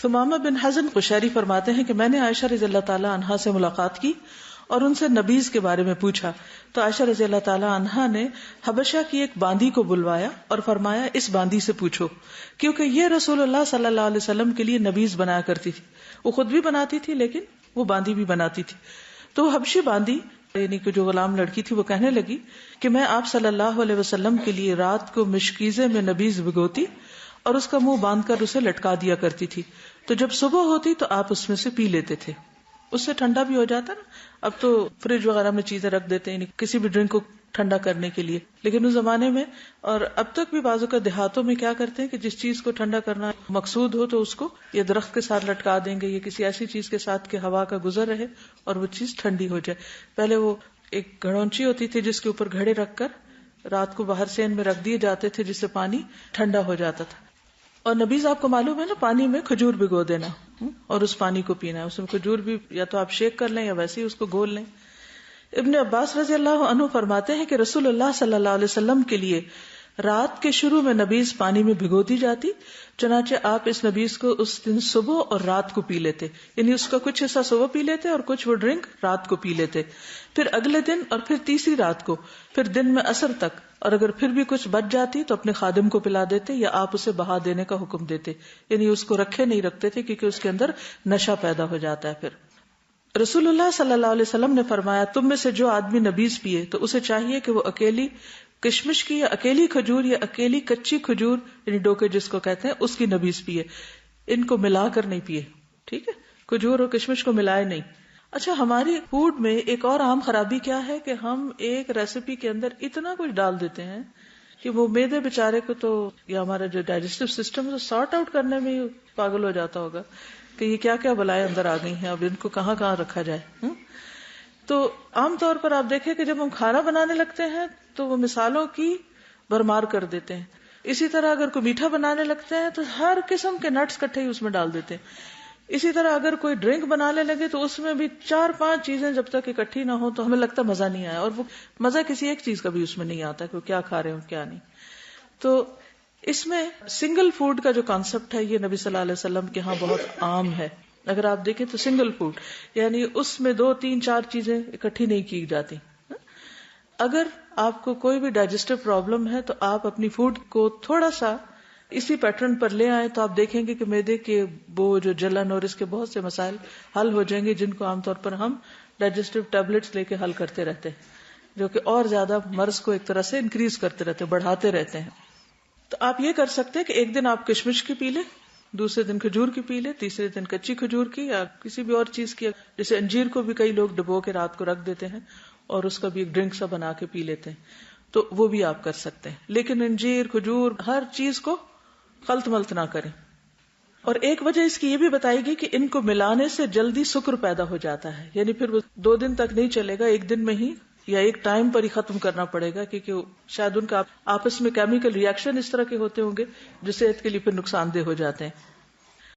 ثمامہ بن حزن قشیری فرماتے ہیں کہ میں نے عائشہ رضی اللہ تعالی عنہا سے ملاقات کی اور ان سے نبیذ کے بارے میں پوچھا تو عائشہ رضی اللہ تعالی عنہا نے حبشہ کی ایک باندی کو بلوایا اور فرمایا اس باندی سے پوچھو، کیونکہ یہ رسول اللہ صلی اللہ علیہ وسلم کے لیے نبیذ بنایا کرتی تھی. وہ خود بھی بناتی تھی لیکن وہ باندی بھی بناتی تھی. تو حبشی باندی یعنی کہ جو غلام لڑکی تھی وہ کہنے لگی کہ میں آپ صلی اللہ علیہ وسلم کے لیے رات کو مشکیزے میں نبیذ بھگوتی اور اس کا منہ باندھ کر اسے لٹکا دیا کرتی تھی، تو جب صبح ہوتی تو آپ اس میں سے پی لیتے تھے. اس سے ٹھنڈا بھی ہو جاتا نا. اب تو فریج وغیرہ میں چیزیں رکھ دیتے ہیں کسی بھی ڈرنک کو ٹھنڈا کرنے کے لیے، لیکن اس زمانے میں اور اب تک بھی بعضوں کا دیہاتوں میں کیا کرتے ہیں کہ جس چیز کو ٹھنڈا کرنا مقصود ہو تو اس کو یا درخت کے ساتھ لٹکا دیں گے یا کسی ایسی چیز کے ساتھ کہ ہوا کا گزر رہے اور وہ چیز ٹھنڈی ہو جائے. پہلے وہ ایک گھڑونچی ہوتی تھی جس کے اوپر گھڑے رکھ کر رات کو باہر سین میں رکھ دیے جاتے تھے جس سے پانی ٹھنڈا ہو جاتا تھا. اور نبیذ آپ کو معلوم ہے نا، پانی میں کھجور بھگو دینا اور اس پانی کو پینا ہے. اس میں کھجور بھی یا تو آپ شیک کر لیں یا ویسے ہی اس کو گھول لیں. ابن عباس رضی اللہ عنہ فرماتے ہیں کہ رسول اللہ صلی اللہ علیہ وسلم کے لیے رات کے شروع میں نبیذ پانی میں بھگو دی جاتی، چنانچہ آپ اس نبیذ کو اس دن صبح اور رات کو پی لیتے، یعنی اس کا کچھ حصہ صبح پی لیتے اور کچھ وہ ڈرنک رات کو پی لیتے، پھر اگلے دن اور پھر تیسری رات کو، پھر دن میں عصر تک، اور اگر پھر بھی کچھ بچ جاتی تو اپنے خادم کو پلا دیتے یا آپ اسے بہا دینے کا حکم دیتے، یعنی اس کو رکھے نہیں رکھتے تھے کیونکہ اس کے اندر نشہ پیدا ہو جاتا ہے. پھر رسول اللہ صلی اللہ علیہ وسلم نے فرمایا تم میں سے جو آدمی نبیذ پیے تو اسے چاہیے کہ وہ اکیلی کشمش کی یا اکیلی کھجور یا اکیلی کچی کھجور یعنی ڈوکے جس کو کہتے ہیں اس کی نبیذ پیے، ان کو ملا کر نہیں پیے. ٹھیک ہے، کھجور اور کشمش کو ملائے نہیں. اچھا، ہماری فوڈ میں ایک اور عام خرابی کیا ہے کہ ہم ایک ریسیپی کے اندر اتنا کچھ ڈال دیتے ہیں کہ وہ میدے بیچارے کو تو یا ہمارا جو ڈائجسٹو سسٹم ہے سارٹ آؤٹ کرنے میں ہی پاگل ہو جاتا ہوگا کہ یہ کیا کیا بلائیں اندر آ گئی ہیں، اب ان کو کہاں کہاں رکھا جائے. تو عام طور پر آپ دیکھیں کہ جب ہم کھانا بنانے لگتے ہیں تو وہ مثالوں کی بھرمار کر دیتے ہیں. اسی طرح اگر کوئی میٹھا بنانے لگتے ہیں تو ہر قسم کے نٹس کٹھے ہی اس میں ڈال دیتے ہیں. اسی طرح اگر کوئی ڈرنک بنانے لگے تو اس میں بھی 4-5 چیزیں جب تک اکٹھی نہ ہو تو ہمیں لگتا مزہ نہیں آیا، اور وہ مزہ کسی ایک چیز کا بھی اس میں نہیں آتا کہ کیا کھا رہے ہو کیا نہیں. تو اس میں سنگل فوڈ کا جو کانسیپٹ ہے یہ نبی صلی اللہ علیہ وسلم کے ہاں بہت عام ہے. اگر آپ دیکھیں تو سنگل فوڈ یعنی اس میں 2-3-4 چیزیں اکٹھی نہیں کی جاتی. اگر آپ کو کوئی بھی ڈائجسٹو پرابلم ہے تو آپ اپنی فوڈ کو تھوڑا سا اسی پیٹرن پر لے آئے تو آپ دیکھیں گے کہ معدے کے وہ جو جلن اور اس کے بہت سے مسائل حل ہو جائیں گے جن کو عام طور پر ہم ڈائجسٹو ٹیبلٹس لے کے حل کرتے رہتے ہیں، جو کہ اور زیادہ مرض کو ایک طرح سے انکریز کرتے رہتے ہیں، بڑھاتے رہتے ہیں. تو آپ یہ کر سکتے ہیں کہ ایک دن آپ کشمش کی پی لیں، دوسرے دن کھجور کی پی لیں، تیسرے دن کچی کھجور کی یا کسی بھی اور چیز کی. جیسے انجیر کو بھی کئی لوگ ڈبو کے رات کو رکھ دیتے ہیں اور اس کا بھی ایک ڈرنک سا بنا کے پی لیتے ہیں، تو وہ بھی آپ کر سکتے ہیں. لیکن انجیر کھجور ہر چیز کو خلط ملط نہ کریں. اور ایک وجہ اس کی یہ بھی بتائی گئی کہ ان کو ملانے سے جلدی سکر پیدا ہو جاتا ہے، یعنی پھر وہ 2 دن تک نہیں چلے گا، ایک دن میں ہی یا ایک ٹائم پر ہی ختم کرنا پڑے گا، کیونکہ شاید ان کا آپس میں کیمیکل ریاکشن اس طرح کے ہوتے ہوں گے جو صحت کے لیے پھر نقصان دہ ہو جاتے ہیں.